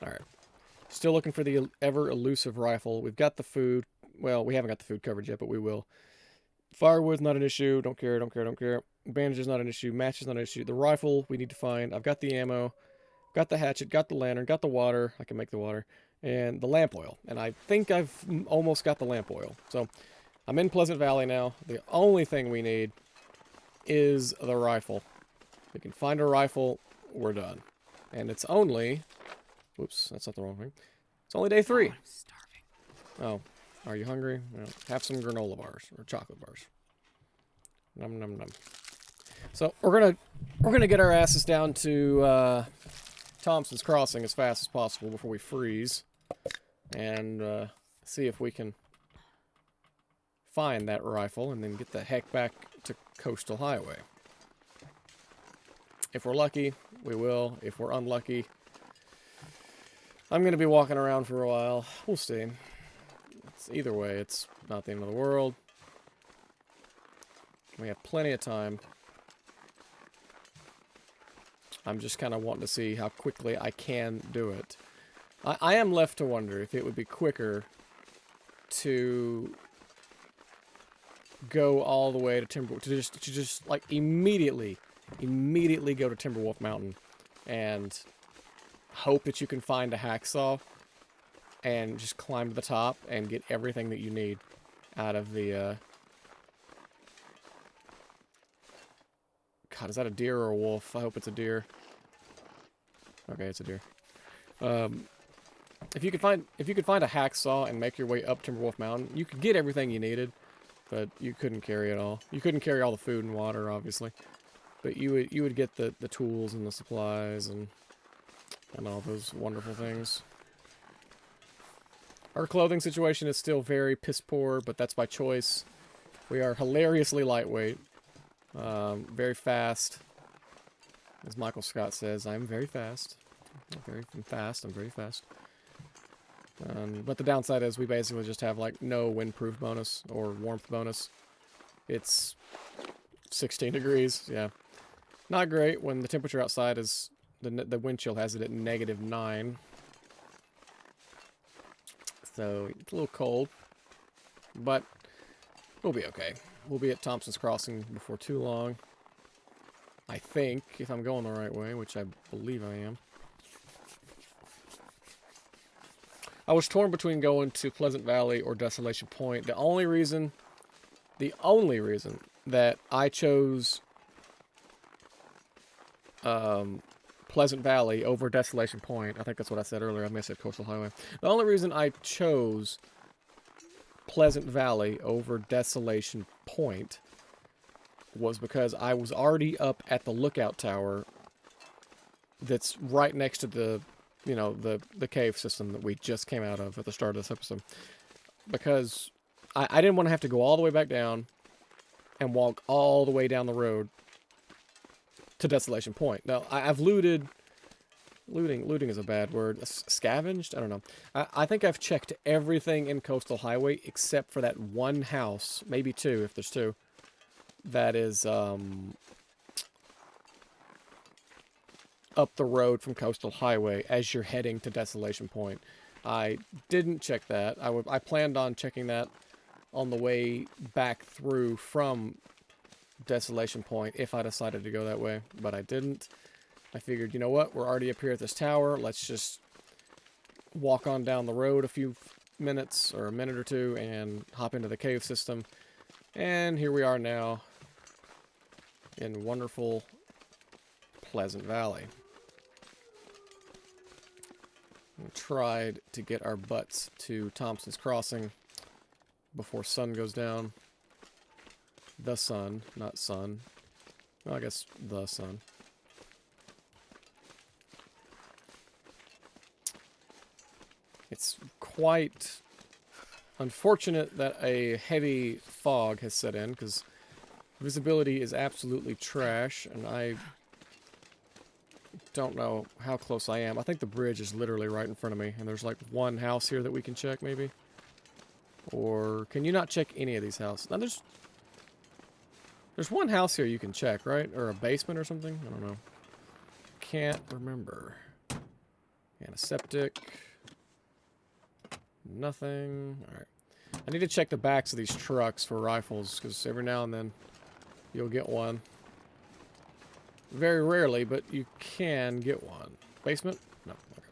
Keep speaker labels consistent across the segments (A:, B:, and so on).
A: Alright. Still looking for the ever elusive rifle. We've got the food. Well, we haven't got the food covered yet, but we will. Firewood's not an issue. Don't care, don't care, don't care. Bandages not an issue. Match is not an issue. The rifle we need to find. I've got the ammo. Got the hatchet. Got the lantern. Got the water. I can make the water. And the lamp oil. And I think I've almost got the lamp oil. So, I'm in Pleasant Valley now. The only thing we need is the rifle. If we can find a rifle, we're done. And it's only... Whoops, that's not the wrong thing. It's only day 3.
B: I'm starving.
A: Oh, are you hungry? Well, have some granola bars or chocolate bars. Num num num. So we're gonna get our asses down to Thompson's Crossing as fast as possible before we freeze, and see if we can find that rifle and then get the heck back to Coastal Highway. If we're lucky, we will. If we're unlucky, I'm going to be walking around for a while. We'll see. Either way, it's not the end of the world. We have plenty of time. I'm just kind of wanting to see how quickly I can do it. I am left to wonder if it would be quicker to go all the way to just like immediately go to Timberwolf Mountain and hope that you can find a hacksaw and just climb to the top and get everything that you need out of the God, is that a deer or a wolf? I hope it's a deer. Okay, it's a deer. If you could find a hacksaw and make your way up Timberwolf Mountain, you could get everything you needed, but you couldn't carry it all. You couldn't carry all the food and water, obviously, but you would get the tools and the supplies and all those wonderful things. Our clothing situation is still very piss poor, but that's by choice. We are hilariously lightweight, very fast. As Michael Scott says, I'm very fast. I'm very fast. But the downside is we basically just have like no windproof bonus or warmth bonus. It's 16 degrees, yeah. Not great when the temperature outside is, the wind chill has it at -9. So it's a little cold, but we'll be okay. We'll be at Thompson's Crossing before too long. I think, if I'm going the right way, which I believe I am. I was torn between going to Pleasant Valley or Desolation Point. The only reason that I chose Pleasant Valley over Desolation Point, I think that's what I said earlier, I may have said Coastal Highway. The only reason I chose Pleasant Valley over Desolation Point was because I was already up at the lookout tower that's right next to the, you know, the cave system that we just came out of at the start of this episode. Because I didn't want to have to go all the way back down and walk all the way down the road to Desolation Point. Now, I've looted... Looting is a bad word. Scavenged? I don't know. I think I've checked everything in Coastal Highway except for that one house, maybe 2 if there's 2, that is up the road from Coastal Highway as you're heading to Desolation Point. I didn't check that. I planned on checking that on the way back through from Desolation Point if I decided to go that way, but I didn't. I figured, you know what, we're already up here at this tower, let's just walk on down the road a few minutes, or a minute or 2, and hop into the cave system. And here we are now, in wonderful Pleasant Valley. We tried to get our butts to Thompson's Crossing before sun goes down. The sun, not sun. Well, I guess the sun. It's quite unfortunate that a heavy fog has set in, because visibility is absolutely trash, and I don't know how close I am. I think the bridge is literally right in front of me, and there's like one house here that we can check, maybe? Or can you not check any of these houses? Now, there's one house here you can check, right? Or a basement or something? I don't know. Can't remember. Antiseptic. Nothing. Alright. I need to check the backs of these trucks for rifles, because every now and then you'll get one. Very rarely, but you can get one. Basement? No. Okay.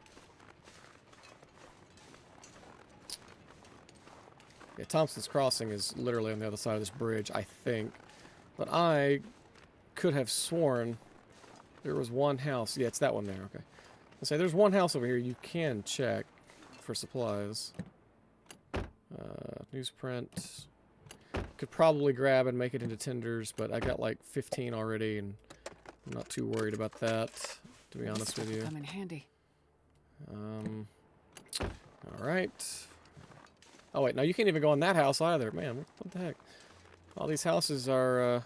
A: Yeah, Thompson's Crossing is literally on the other side of this bridge, I think. But I could have sworn there was one house. Yeah, it's that one there. Okay. I'll say there's one house over here you can check for supplies. Newsprint. Could probably grab and make it into tinders, but I got like 15 already, and I'm not too worried about that, to be honest with you.
B: Come in handy.
A: Alright. Oh wait, no, you can't even go in that house either. Man, what the heck? All these houses are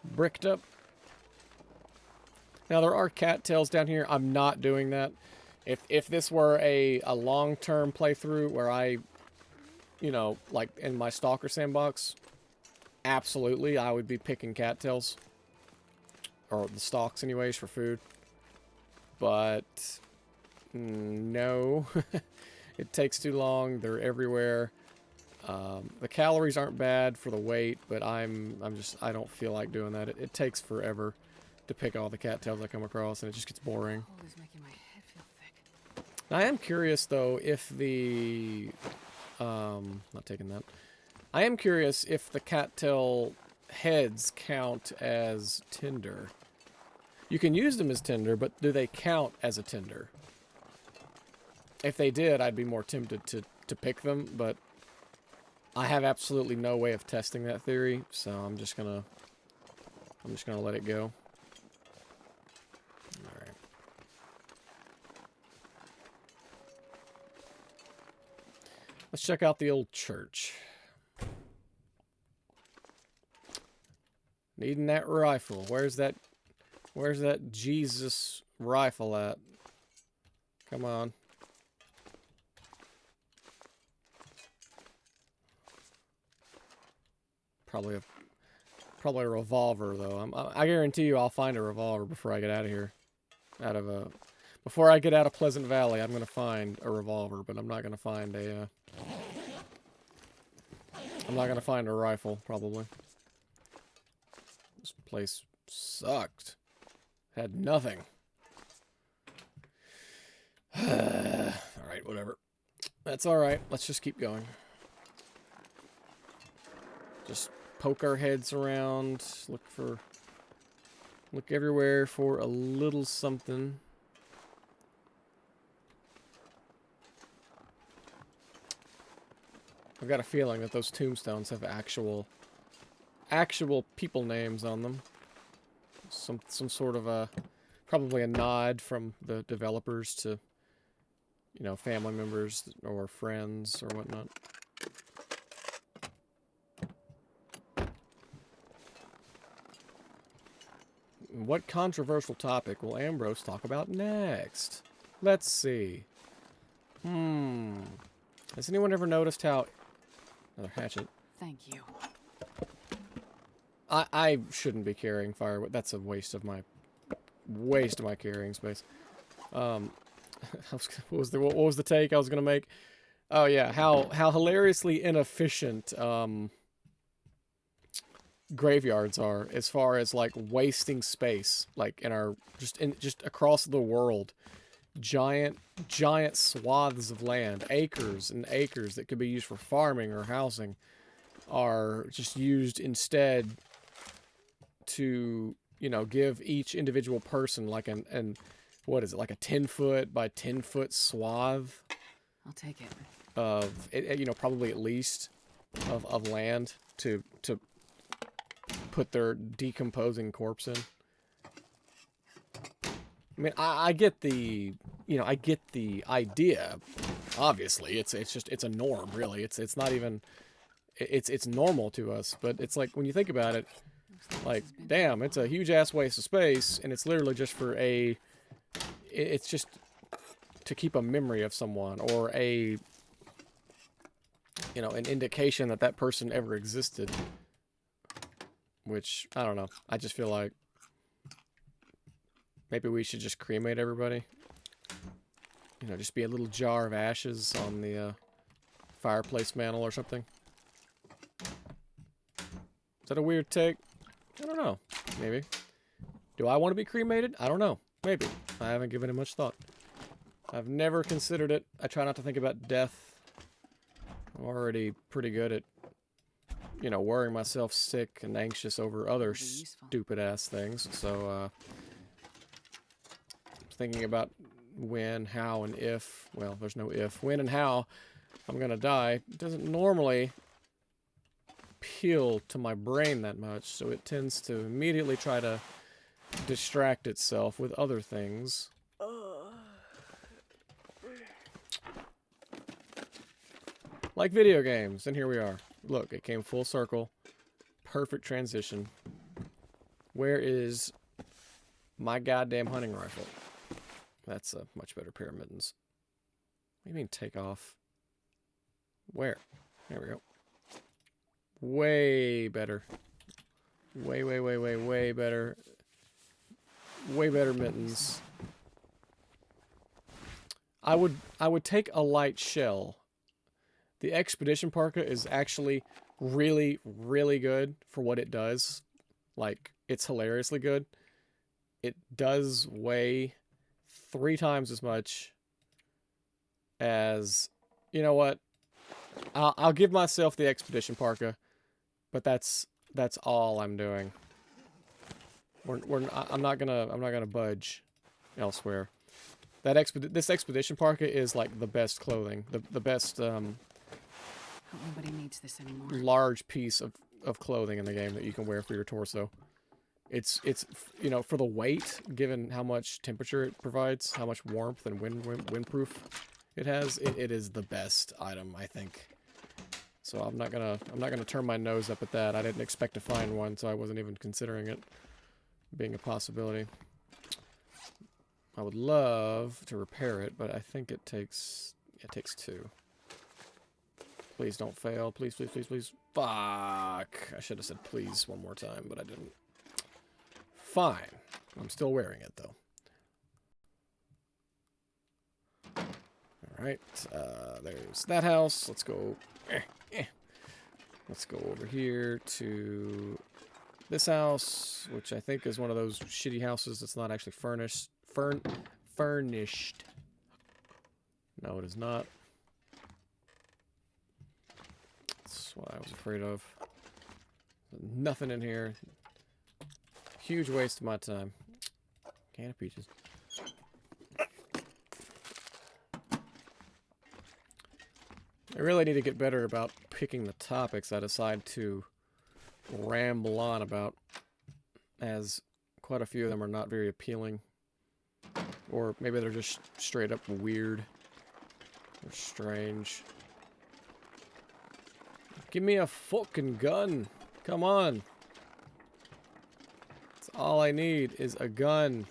A: bricked up. Now there are cattails down here. I'm not doing that. If this were a long-term playthrough where I, you know, like in my Stalker sandbox, absolutely I would be picking cattails. Or the stalks anyways for food. But no. It takes too long. They're everywhere. The calories aren't bad for the weight, but I don't feel like doing that. It takes forever to pick all the cattails I come across, and it just gets boring.
B: Cold is making my head feel thick.
A: Now, I am curious though if the not taking that. I am curious if the cattail heads count as tinder. You can use them as tinder, but do they count as a tinder? If they did, I'd be more tempted to pick them, but I have absolutely no way of testing that theory, so I'm just gonna let it go. Alright. Let's check out the old church. Needing that rifle. Where's that Jesus rifle at? Come on. Probably a revolver though. I guarantee you I'll find a revolver before I get out of here. Before I get out of Pleasant Valley, I'm gonna find a revolver, but I'm not gonna find a rifle, probably. This place sucked. Had nothing. Alright, whatever. That's alright. Let's just keep going. Just poke our heads around. Look everywhere for a little something. I've got a feeling that those tombstones have actual people names on them. Some sort of probably a nod from the developers to, you know, family members or friends or whatnot. What controversial topic will Ambrose talk about next? Let's see. Has anyone ever noticed how... Another hatchet.
B: Thank you.
A: I shouldn't be carrying firewood. That's a waste of my carrying space. What was the take I was gonna make? Oh yeah, how hilariously inefficient graveyards are as far as like wasting space, like in our just across the world. Giant swaths of land, acres and acres that could be used for farming or housing, are just used instead to, you know, give each individual person like an what is it, like a 10-foot by 10-foot swath.
B: I'll take it.
A: Of you know, probably at least of land to put their decomposing corpse in. I mean, I get the, you know, I get the idea. Obviously, it's a norm, really. It's not even, it's normal to us. But it's like when you think about it, like, damn, it's a huge ass waste of space, and it's literally just for it's just to keep a memory of someone, or a, you know, an indication that that person ever existed. Which, I don't know. I just feel like maybe we should just cremate everybody. You know, just be a little jar of ashes on the fireplace mantle or something. Is that a weird take? I don't know. Maybe. Do I want to be cremated? I don't know. Maybe. I haven't given it much thought. I've never considered it. I try not to think about death. I'm already pretty good at, you know, worrying myself sick and anxious over other stupid-ass things. So, thinking about when, how, and if. Well, there's no if. When and how I'm gonna die doesn't normally appeal to my brain that much, so it tends to immediately try to distract itself with other things. Like video games, and here we are. Look, it came full circle. Perfect transition. Where is my goddamn hunting rifle? That's a much better pair of mittens. What do you mean take off? Where? There we go. Way better. Way better. Way better mittens. I would take a light shell. The Expedition Parka is actually really good for what it does. Like, it's hilariously good. It does weigh 3 times as much as... You know what? I'll give myself the Expedition Parka, but that's all I'm doing. I'm not gonna budge elsewhere. This Expedition Parka is like the best clothing, the best
B: Hope nobody needs this anymore.
A: large piece of clothing in the game that you can wear for your torso. It's you know, for the weight, given how much temperature it provides, how much warmth and windproof it has, it is the best item, I think. So I'm not gonna turn my nose up at that. I didn't expect to find one, so I wasn't even considering it being a possibility. I would love to repair it, but I think it takes 2. Please don't fail. Please. Fuck. I should have said please one more time, but I didn't. Fine. I'm still wearing it, though. Alright. There's that house. Let's go. Let's go over here to this house, which I think is one of those shitty houses that's not actually furnished. Furnished. No, it is not. That's what I was afraid of. Nothing in here. Huge waste of my time. Can of peaches. I really need to get better about picking the topics I decide to ramble on about, as quite a few of them are not very appealing. Or maybe they're just straight up weird or strange. Give me a fucking gun. Come on. That's all I need is a gun.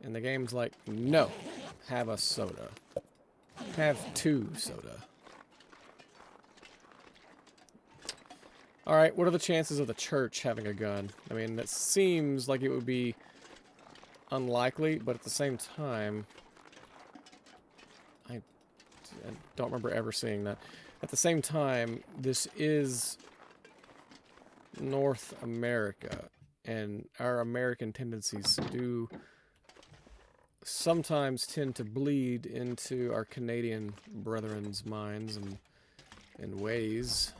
A: And the game's like, no. Have a soda. Have 2 soda. Alright, what are the chances of the church having a gun? I mean, that seems like it would be unlikely, but at the same time... I don't remember ever seeing that. At the same time, this is North America, and our American tendencies do sometimes tend to bleed into our Canadian brethren's minds and ways.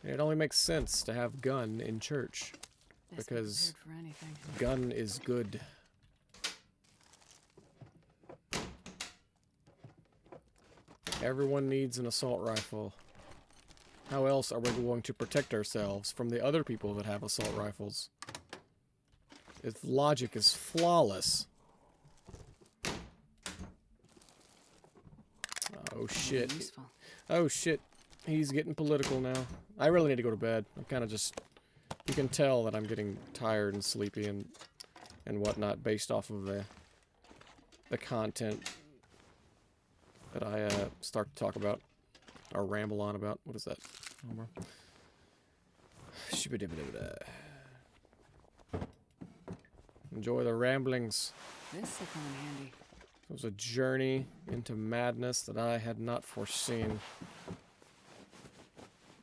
A: It only makes sense to have gun in church, because gun is good. Everyone needs an assault rifle. How else are we going to protect ourselves from the other people that have assault rifles? Its logic is flawless. Oh shit. Oh shit. He's getting political now. I really need to go to bed. I'm kind of just... You can tell that I'm getting tired and sleepy and whatnot based off of the content that I start to talk about or ramble on about. What is that? Enjoy the ramblings.
B: This will come in handy.
A: It was a journey into madness that I had not foreseen.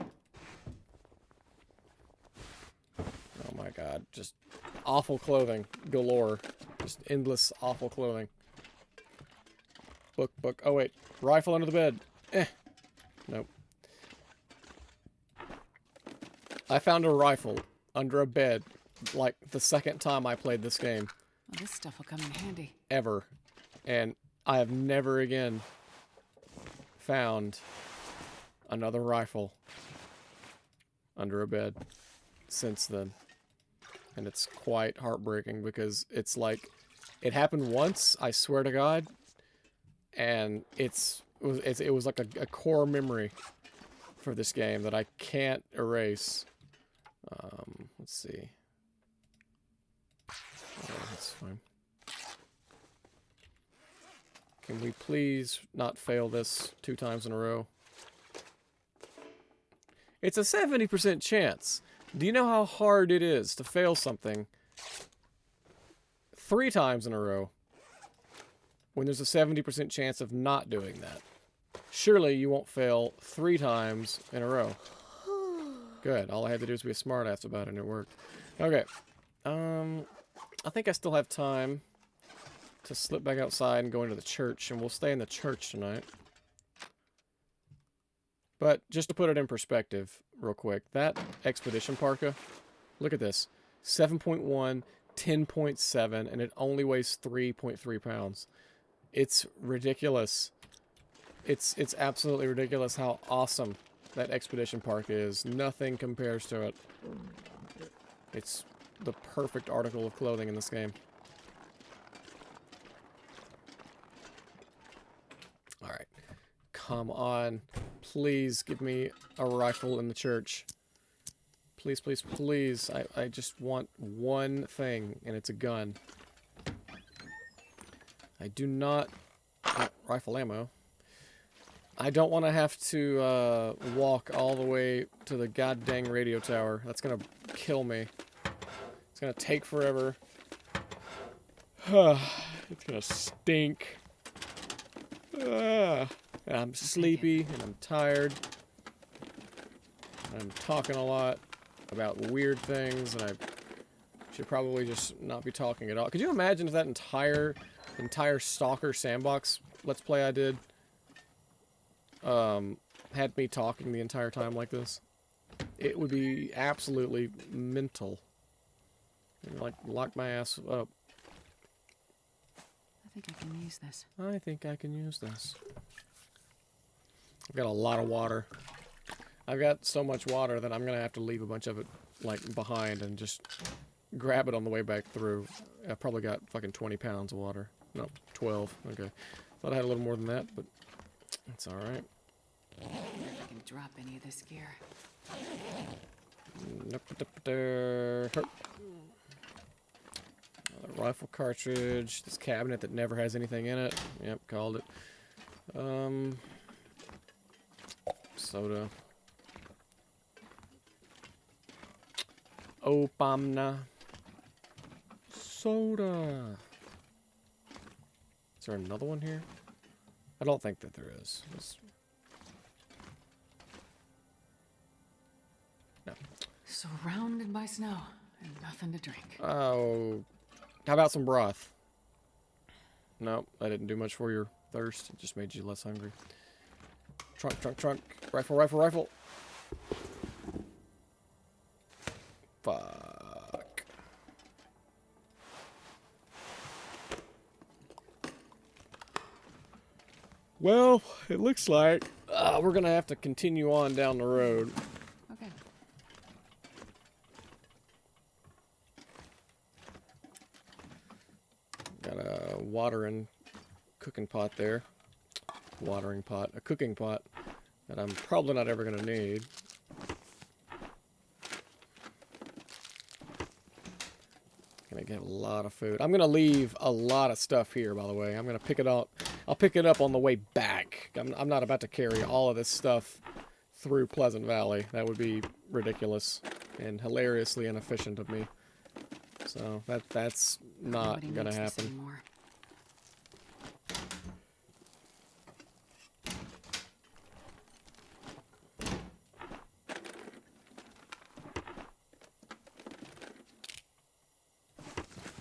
A: Oh my god, just awful clothing galore. Just endless awful clothing. Book. Oh wait, rifle under the bed. Nope. I found a rifle under a bed like the second time I played this game.
B: Well, this stuff will come in handy.
A: Ever. And I have never again found another rifle under a bed since then. And it's quite heartbreaking because it's like, it happened once, I swear to God, and it was like a core memory for this game that I can't erase. Let's see. Oh, that's fine. Can we please not fail this 2 times in a row? It's a 70% chance. Do you know how hard it is to fail something 3 times in a row when there's a 70% chance of not doing that? Surely you won't fail 3 times in a row. Good. All I had to do was be a smartass about it and it worked. Okay. I think I still have time to slip back outside and go into the church, and we'll stay in the church tonight. But just to put it in perspective real quick, that expedition parka, look at this. 7.1, 10.7, and it only weighs 3.3 pounds. It's ridiculous. It's absolutely ridiculous how awesome that expedition parka is. Nothing compares to it. It's the perfect article of clothing in this game. Alright. Come on. Please give me a rifle in the church. Please, please, please. I just want one thing, and it's a gun. I do not... Oh, rifle ammo. I don't want to have to walk all the way to the goddamn radio tower. That's going to kill me. It's going to take forever. It's going to stink. And I'm sleepy, and I'm tired. I'm talking a lot about weird things, and I should probably just not be talking at all. Could you imagine if that entire Stalker Sandbox Let's Play I did had me talking the entire time like this? It would be absolutely mental. And, like, lock my ass up.
B: I think I can use this.
A: I think I can use this. I've got a lot of water. I've got so much water that I'm going to have to leave a bunch of it, like, behind and just grab it on the way back through. I've probably got fucking 20 pounds of water. No, 12. Okay. Thought I had a little more than that, but it's alright.
B: I wonder if I can drop any of this gear.
A: Another rifle cartridge. This cabinet that never has anything in it. Yep, called it. Soda. Opamna. Soda. Is there another one here? I don't think that there is. No.
B: Surrounded by snow and nothing to drink.
A: Oh. How about some broth? Nope, that didn't do much for your thirst. It just made you less hungry. Trunk. Rifle. Fuck. Well, it looks like we're gonna have to continue on down the road.
B: Okay.
A: Got a watering cooking pot there. Watering pot. A cooking pot that I'm probably not ever going to need. Gonna get a lot of food. I'm going to leave a lot of stuff here, by the way. I'm going to pick it up. I'll pick it up on the way back. I'm not about to carry all of this stuff through Pleasant Valley. That would be ridiculous and hilariously inefficient of me. So that's not
B: Nobody
A: gonna
B: needs this
A: happen.
B: anymore.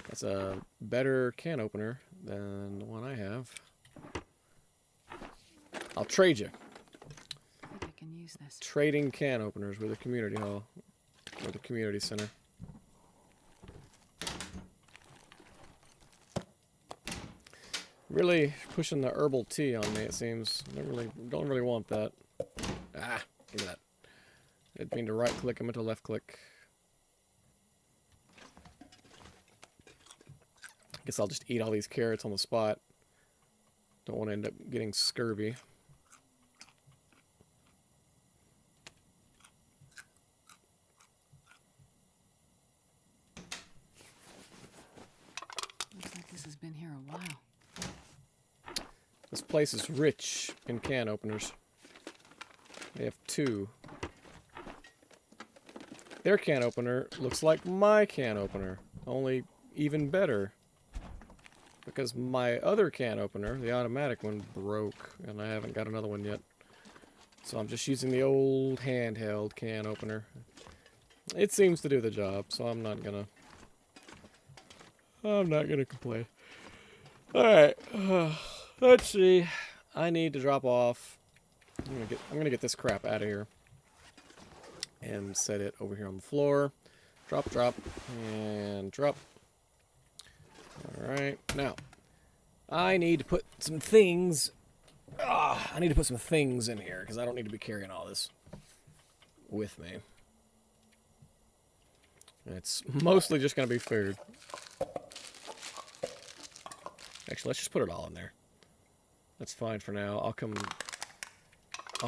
A: That's a better can opener than the one I have. I'll trade you.
B: I think I can use this.
A: Trading can openers with a community hall. Or the community center. Really pushing the herbal tea on me, it seems. Don't really want that. Ah, give me that. Didn't mean to right click, I meant to left click. Guess I'll just eat all these carrots on the spot. Don't want to end up getting scurvy.
B: Looks like this has been here a while.
A: This place is rich in can openers. They have 2. Their can opener looks like my can opener, only even better. Because my other can opener, the automatic one, broke, and I haven't got another one yet. So I'm just using the old handheld can opener. It seems to do the job, so I'm not gonna complain. Alright, let's see. I need to drop off. I'm gonna get this crap out of here. And set it over here on the floor. Drop, drop, and drop. Alright, now, I need to put some things... I need to put some things in here, because I don't need to be carrying all this with me. And it's mostly just going to be food. Actually, let's just put it all in there. That's fine for now. I'll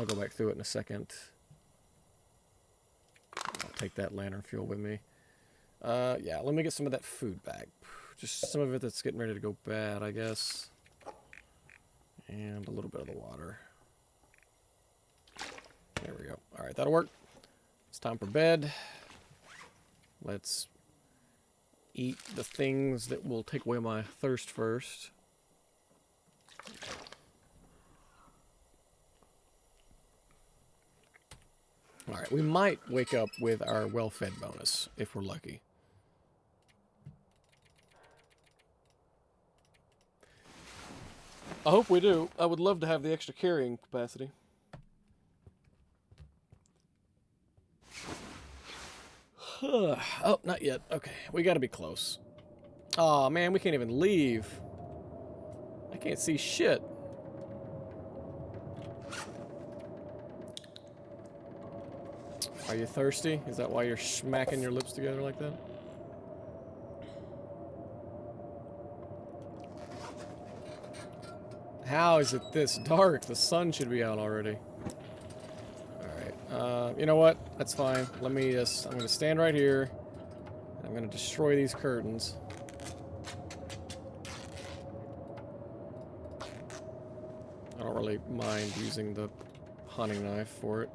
A: go back through it in a second. I'll take that lantern fuel with me. Yeah, let me get some of that food back. Just some of it that's getting ready to go bad, I guess. And a little bit of the water. There we go. Alright, that'll work. It's time for bed. Let's eat the things that will take away my thirst first. Alright, we might wake up with our well-fed bonus, if we're lucky. I hope we do. I would love to have the extra carrying capacity. Oh, not yet. Okay, we gotta be close. Aw, man, we can't even leave. I can't see shit. Are you thirsty? Is that why you're smacking your lips together like that? How is it this dark? The sun should be out already. Alright, you know what? That's fine. I'm gonna stand right here. I'm gonna destroy these curtains. I don't really mind using the hunting knife for it.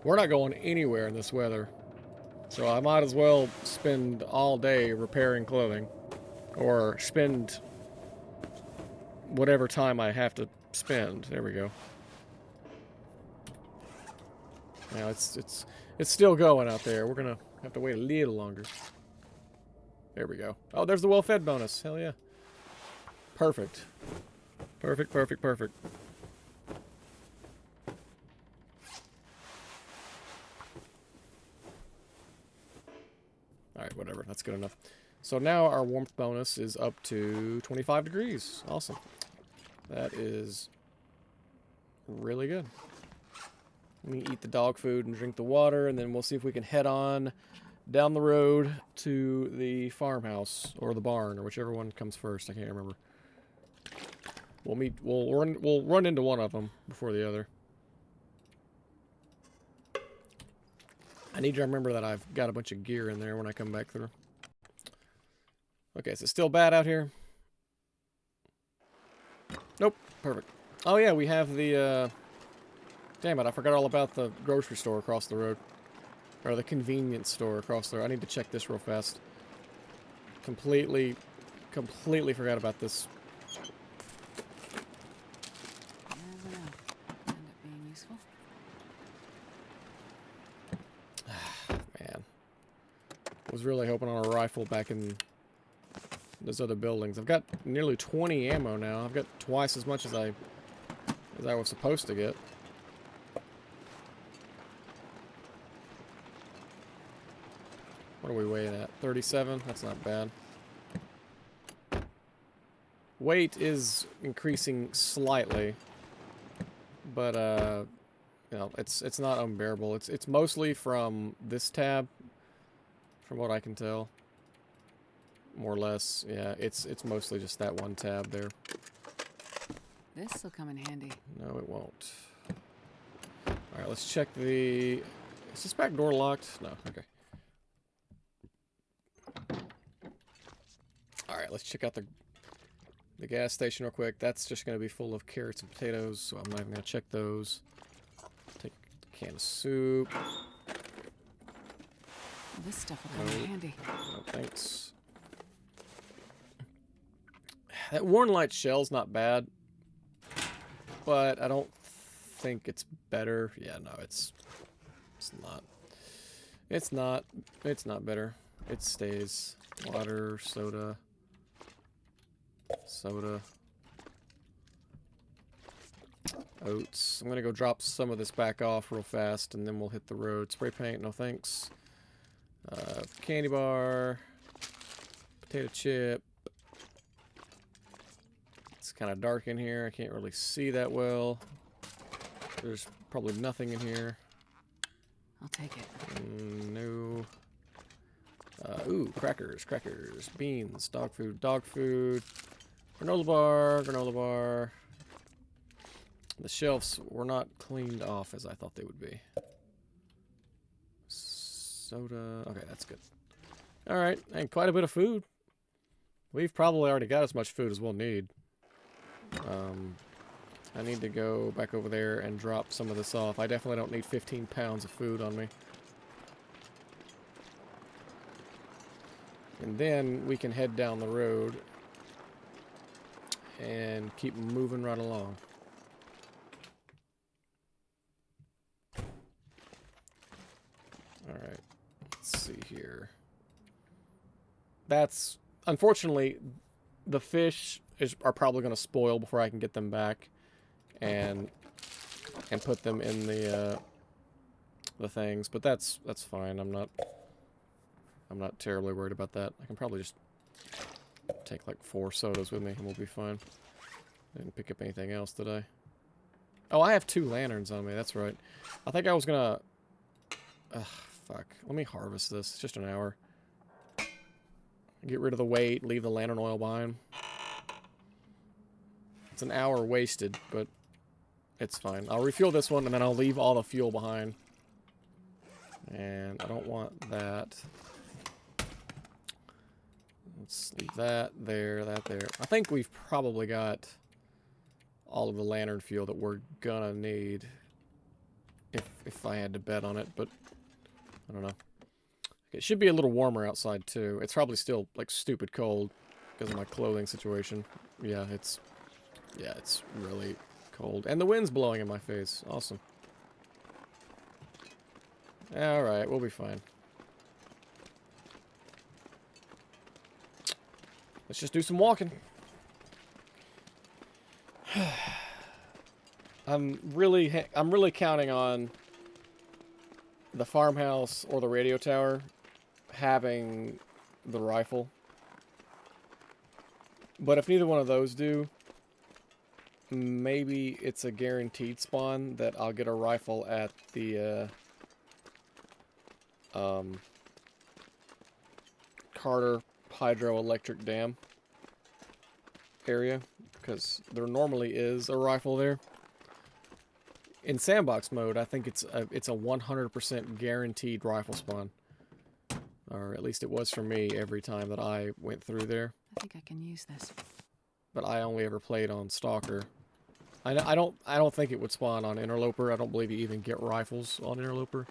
A: We're not going anywhere in this weather. So I might as well spend all day repairing clothing. Or spend whatever time I have to spend. There we go. Now it's still going out there. We're gonna have to wait a little longer. There we go. Oh, there's the well-fed bonus. Hell yeah. Perfect. Perfect, perfect, perfect. Alright, whatever. That's good enough. So now our warmth bonus is up to 25 degrees. Awesome. That is really good. Let me eat the dog food and drink the water, and then we'll see if we can head on down the road to the farmhouse or the barn, or whichever one comes first. I can't remember. We'll run into one of them before the other. I need to remember that I've got a bunch of gear in there when I come back through. Okay, is it still bad out here? Nope. Perfect. Oh yeah, we have the, damn it, I forgot all about the grocery store across the road. Or the convenience store across the road. I need to check this real fast. Completely forgot about this.
B: Never know. End up being useful.
A: Man. Was really hoping on a rifle back in those other buildings. I've got nearly 20 ammo now. I've got twice as much as I was supposed to get. What are we weighing at? 37? That's not bad. Weight is increasing slightly, but you know, it's not unbearable. It's mostly from this tab, from what I can tell. More or less, yeah. It's mostly just that one tab there.
B: This'll come in handy.
A: No, it won't. All right, let's check the. Is this back door locked? No. Okay. All right, let's check out the gas station real quick. That's just going to be full of carrots and potatoes, so I'm not even going to check those. Take a can of soup.
B: This stuff will come in handy.
A: No, thanks. That worn light shell's not bad, but I don't think it's better. Yeah, no, it's not. It's not better. It stays. Water, soda. Oats. I'm gonna go drop some of this back off real fast, and then we'll hit the road. Spray paint, no thanks. Candy bar. Potato chip. It's kind of dark in here. I can't really see that well. There's probably nothing in here.
B: I'll take it.
A: No. Ooh, crackers. Beans. Dog food. Granola bar. The shelves were not cleaned off as I thought they would be. Soda. Okay, that's good. Alright, and quite a bit of food. We've probably already got as much food as we'll need. I need to go back over there and drop some of this off. I definitely don't need 15 pounds of food on me. And then we can head down the road and keep moving right along. Alright, let's see here. That's, unfortunately, the fish are probably going to spoil before I can get them back and put them in the things, but that's fine. I'm not terribly worried about that. I can probably just take like 4 sodas with me and we'll be fine. Didn't pick up anything else today. Oh, I have 2 lanterns on me. That's right. I think I was gonna. Fuck. Let me harvest this. It's just an hour. Get rid of the weight. Leave the lantern oil behind. It's an hour wasted, but it's fine. I'll refuel this one and then I'll leave all the fuel behind. And I don't want that. Let's leave that there, that there. I think we've probably got all of the lantern fuel that we're gonna need if I had to bet on it, but I don't know. It should be a little warmer outside too. It's probably still like stupid cold because of my clothing situation. Yeah, it's really cold. And the wind's blowing in my face. Awesome. Alright, we'll be fine. Let's just do some walking. I'm really counting on the farmhouse or the radio tower having the rifle. But if neither one of those do, maybe it's a guaranteed spawn that I'll get a rifle at the Carter hydroelectric dam area, because there normally is a rifle there. in sandbox mode, I think it's a 100% guaranteed rifle spawn. Or at least it was for me every time that I went through there.
B: I think I can use this.
A: But I only ever played on Stalker. I don't think it would spawn on Interloper. I don't believe you even get rifles on Interloper.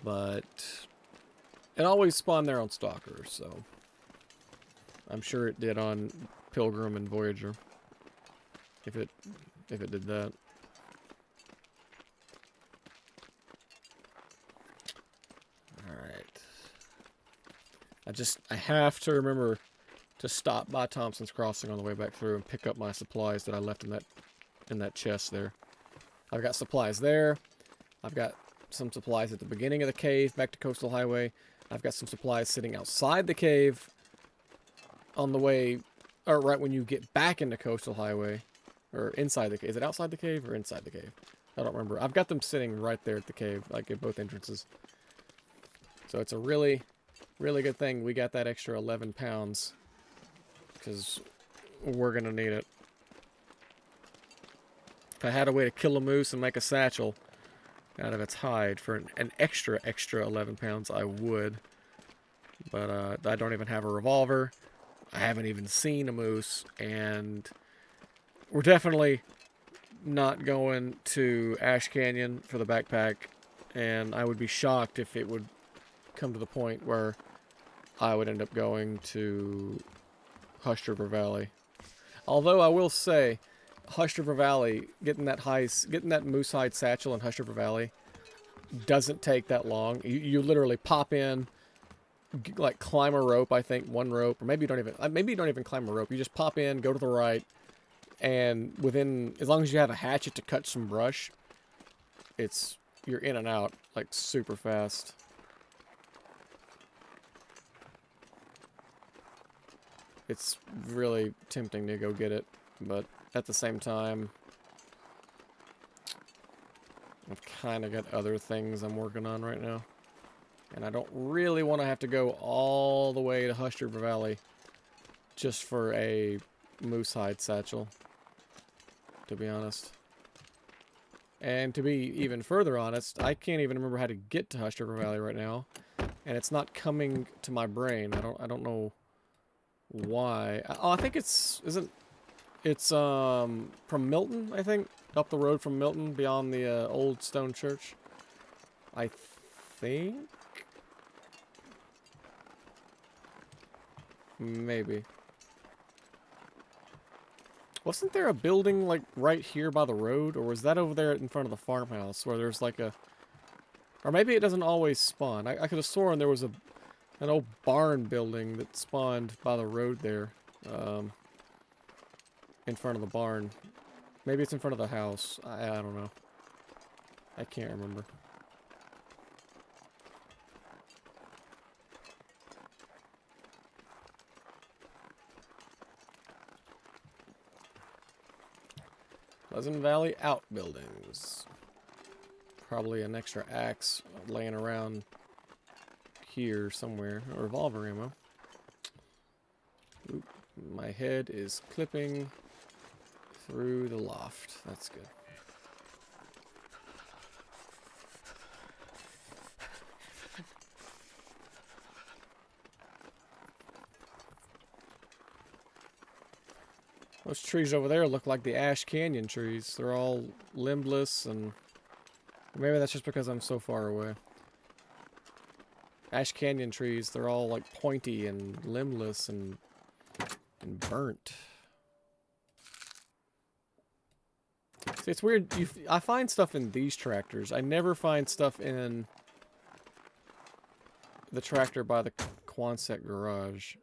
A: But it always spawned there on Stalker, so I'm sure it did on Pilgrim and Voyager. If it did that. Alright. I have to remember to stop by Thompson's Crossing on the way back through and pick up my supplies that I left in that chest there. I've got supplies there. I've got some supplies at the beginning of the cave back to Coastal Highway. I've got some supplies sitting outside the cave on the way, or right when you get back into Coastal Highway, or inside the cave. Is it outside the cave or inside the cave? I don't remember. I've got them sitting right there at the cave, like at both entrances. So it's a really, really good thing we got that extra 11 pounds, because we're going to need it. If I had a way to kill a moose and make a satchel out of its hide for an extra 11 pounds, I would. But I don't even have a revolver. I haven't even seen a moose, and we're definitely not going to Ash Canyon for the backpack, and I would be shocked if it would come to the point where I would end up going to Hush River Valley. Although I will say, Hush River Valley, getting that moose hide satchel in Hush River Valley doesn't take that long. You literally pop in, like climb a rope, I think one rope, or maybe you don't even climb a rope. You just pop in, go to the right, and as long as you have a hatchet to cut some brush, you're in and out like super fast. It's really tempting to go get it, but at the same time, I've kind of got other things I'm working on right now. And I don't really want to have to go all the way to Hush River Valley just for a moose hide satchel, to be honest. And to be even further honest, I can't even remember how to get to Hush River Valley right now. And it's not coming to my brain. I don't know why. Oh, I think it's from Milton, I think. Up the road from Milton, beyond the old stone church. I think? Maybe. Wasn't there a building, like, right here by the road? Or was that over there in front of the farmhouse where there's like a... Or maybe it doesn't always spawn. I could have sworn there was an old barn building that spawned by the road there. In front of the barn. Maybe it's in front of the house. I don't know. I can't remember. Pleasant Valley Outbuildings. Probably an extra axe laying around here somewhere. A revolver ammo. Oop, my head is clipping through the loft. That's good. Those trees over there look like the Ash Canyon trees. They're all limbless, and maybe that's just because I'm so far away. Ash Canyon trees, they're all like pointy and limbless and burnt. See, it's weird. I find stuff in these tractors. I never find stuff in the tractor by the Quonset garage.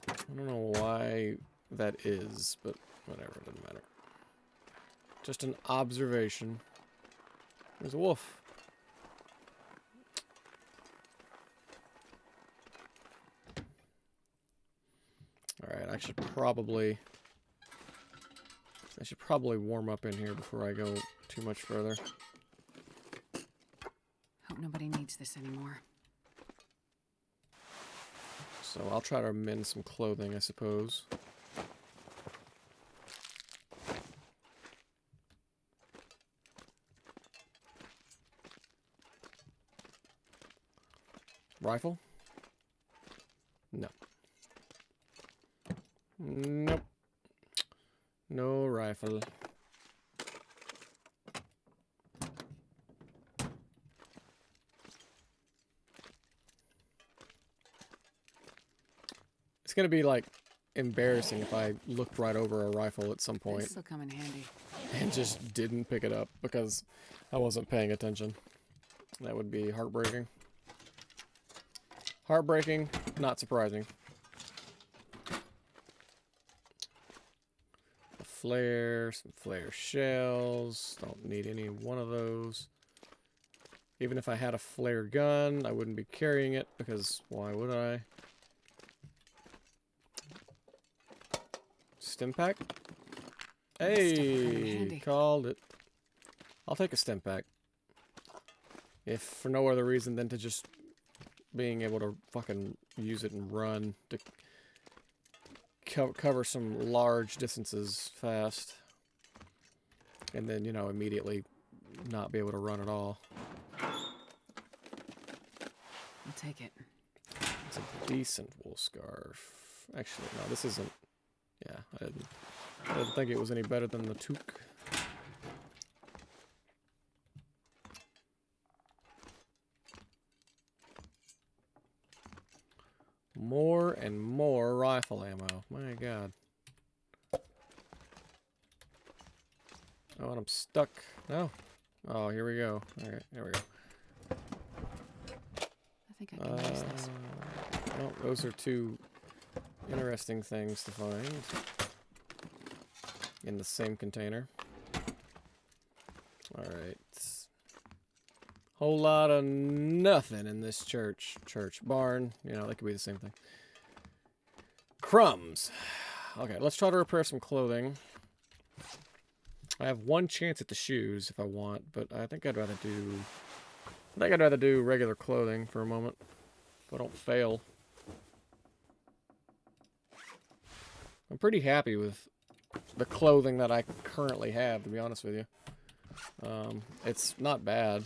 A: I don't know why that is, but whatever, it doesn't matter. Just an observation. There's a wolf. Alright, I should probably warm up in here before I go too much further.
B: Hope nobody needs this anymore.
A: So I'll try to mend some clothing, I suppose. Rifle? No. Nope. No rifle. It's gonna be like embarrassing if I looked right over a rifle at some point
B: This'll come in handy.
A: and just didn't pick it up because I wasn't paying attention. That would be heartbreaking. Heartbreaking, not surprising. A flare, some flare shells. Don't need any one of those. Even if I had a flare gun, I wouldn't be carrying it because why would I? Stim pack? Hey, called it. I'll take a stim pack. If for no other reason than to just being able to fucking use it and run to cover some large distances fast. And then, you know, immediately not be able to run at all.
B: I'll take it.
A: It's a decent wool scarf. Actually, no, this isn't. Yeah, I didn't think it was any better than the toque. More and more rifle ammo. My God. Oh, and I'm stuck. No. Oh, here we go. Alright, here we go.
B: I think I can use this.
A: Well, those are two interesting things to find in the same container. Alright. Whole lot of nothing in this church barn. You know, that could be the same thing. Crumbs. Okay, let's try to repair some clothing. I have one chance at the shoes if I want, but I think I'd rather do regular clothing for a moment. If I don't fail. I'm pretty happy with the clothing that I currently have, to be honest with you. It's not bad.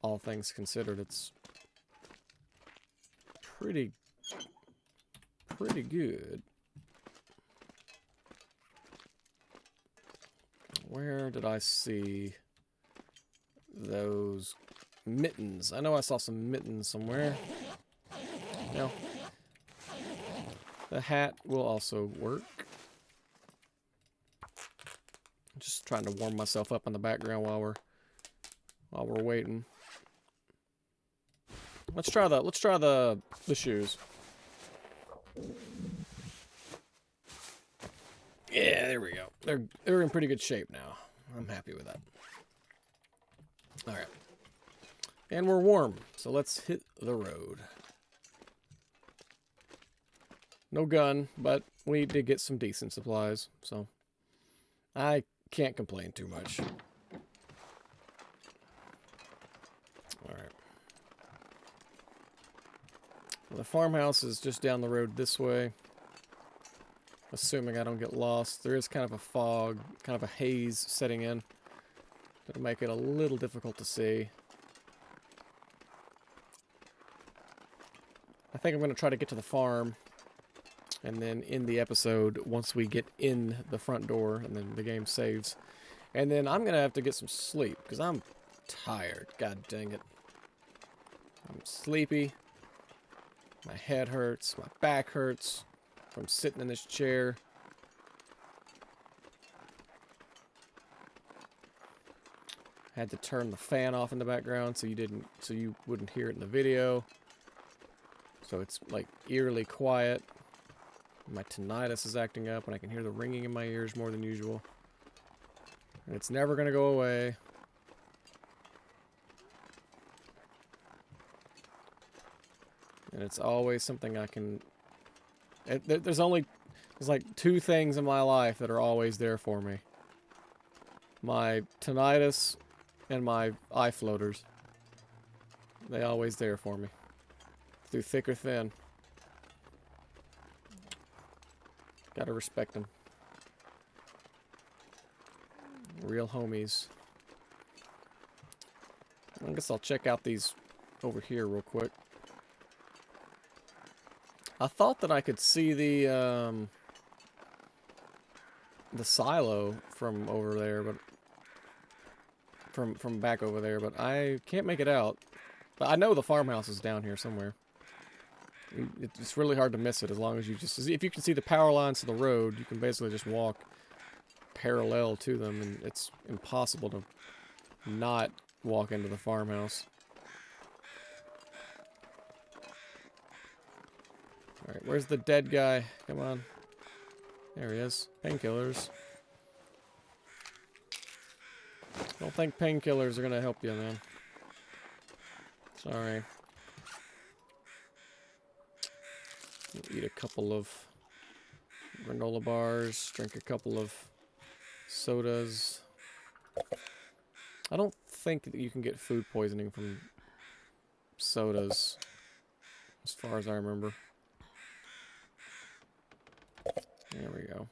A: All things considered, it's pretty good. Where did I see those mittens? I know I saw some mittens somewhere. No. The hat will also work. Just trying to warm myself up in the background while we're waiting. Let's try the shoes. Yeah, there we go. They're in pretty good shape now. I'm happy with that. All right. And we're warm, so let's hit the road. No gun, but we did get some decent supplies, so I can't complain too much. Alright. Well, the farmhouse is just down the road this way. Assuming I don't get lost. There is kind of a fog, kind of a haze setting in. That'll make it a little difficult to see. I think I'm going to try to get to the farm. And then in the episode, once we get in the front door, and then the game saves. And then I'm going to have to get some sleep, because I'm tired. God dang it. I'm sleepy. My head hurts. My back hurts from sitting in this chair. Had to turn the fan off in the background so you wouldn't hear it in the video. So it's like eerily quiet. My tinnitus is acting up and I can hear the ringing in my ears more than usual. And it's never going to go away. And it's always something I can... There's like two things in my life that are always there for me. My tinnitus and my eye floaters. They always there for me. Through thick or thin. Gotta respect them. Real homies. I guess I'll check out these over here real quick. I thought that I could see the silo from over there, but from back over there, but I can't make it out. But I know the farmhouse is down here somewhere. It's really hard to miss it as long as you just... If you can see the power lines to the road, you can basically just walk parallel to them, and it's impossible to not walk into the farmhouse. Alright, where's the dead guy? Come on. There he is. Painkillers. Don't think painkillers are gonna help you, man. Sorry. Eat a couple of granola bars, drink a couple of sodas. I don't think that you can get food poisoning from sodas, as far as I remember. There we go.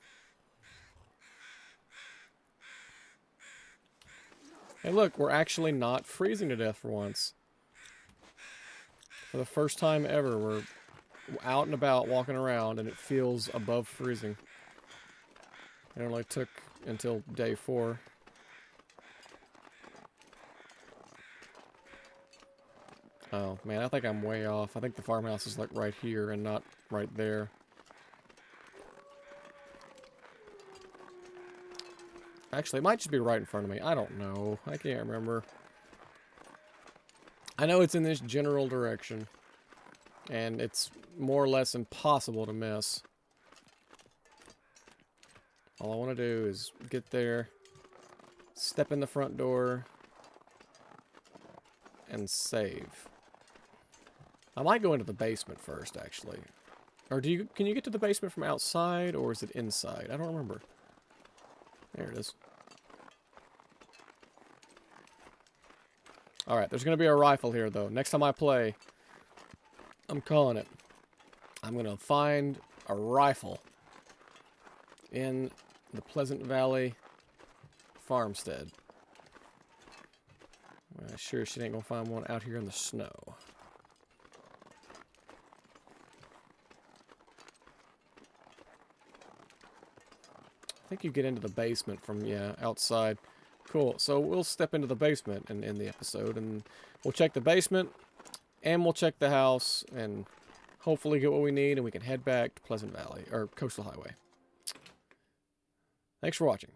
A: Hey look, we're actually not freezing to death for once. For the first time ever, we're out and about walking around and it feels above freezing. It only took until day 4. Oh man, I think I'm way off. I think the farmhouse is like right here and not right there. Actually, it might just be right in front of me. I don't know. I can't remember. I know it's in this general direction. And it's more or less impossible to miss. All I want to do is get there, step in the front door, and save. I might go into the basement first, actually. Or can you get to the basement from outside, or is it inside? I don't remember. There it is. Alright, there's going to be a rifle here, though. Next time I play, I'm calling it. I'm going to find a rifle in the Pleasant Valley farmstead. Well, sure she ain't going to find one out here in the snow. I think you get into the basement from, yeah, outside. Cool, so we'll step into the basement in the episode, and we'll check the basement, and we'll check the house, and hopefully get what we need, and we can head back to Pleasant Valley, or Coastal Highway. Thanks for watching.